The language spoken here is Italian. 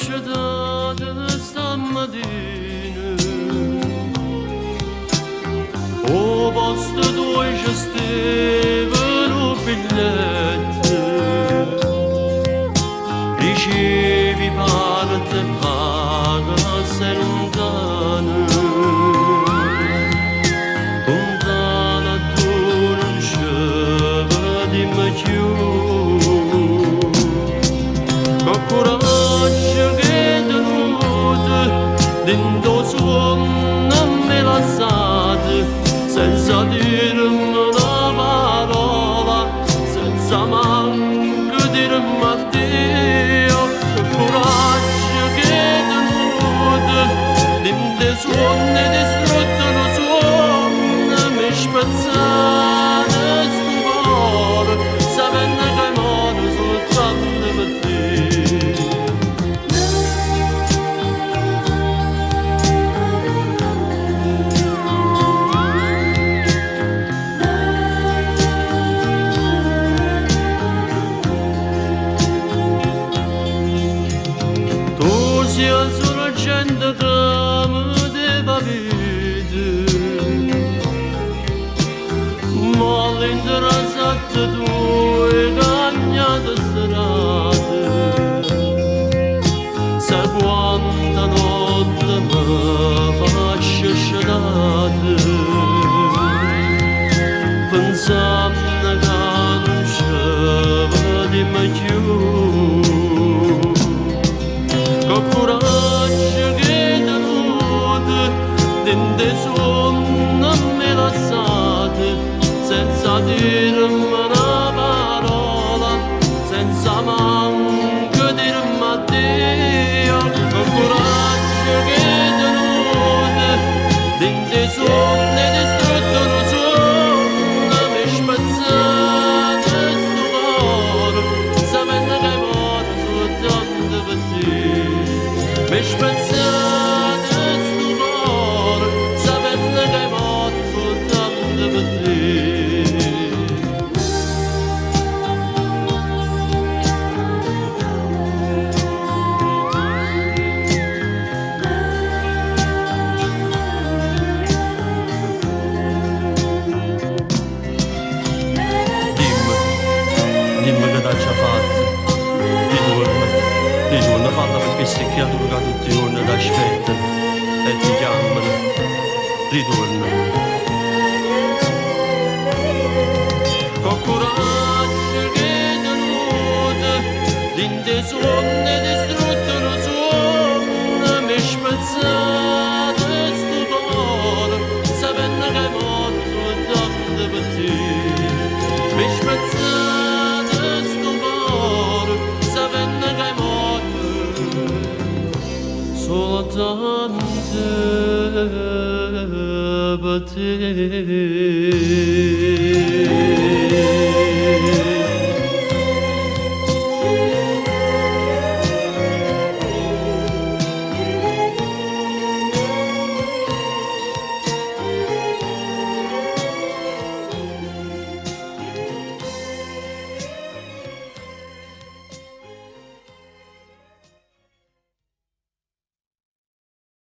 ciudad stamattina o posto dove ci stevano biglietti ricevi parte paga sei lontano lontana tu non ci vedi mai più con coraggio che tenuto dentro suono me la sate senza dirmi una parola senza manco dirmi addio con coraggio che tenuto dentro suono distrutto non suono mi spezzate sto cuore sapendo che muore soltanto per te. Sia solo gente che mi deve vedere ma all'interessato tu hai cambiato strada sai quanta notte mi faccio sciolate pensando che non ci vedi mai più con coraggio che tenuto dentro suono me la sate senza dirmi una parola senza manco dirmi addio con coraggio che tenuto dentro suono distrutto non suono mi spezzate sto cuore sapendo che muore soltanto per te. Mi spezzate sto cuore sapendo che muore soltanto per te. Dimmi che t'ha fatto, ritorna, falla per queste creature che tutti i giorni ti aspettano e ti chiamano, ritorna. Con coraggio che tenuto, dentro suono distrutto non suono, mi spezzate sto cuore, sapendo che muore soltanto per te. Mi spezzate sto cuore, sapendo che muore soltanto per te.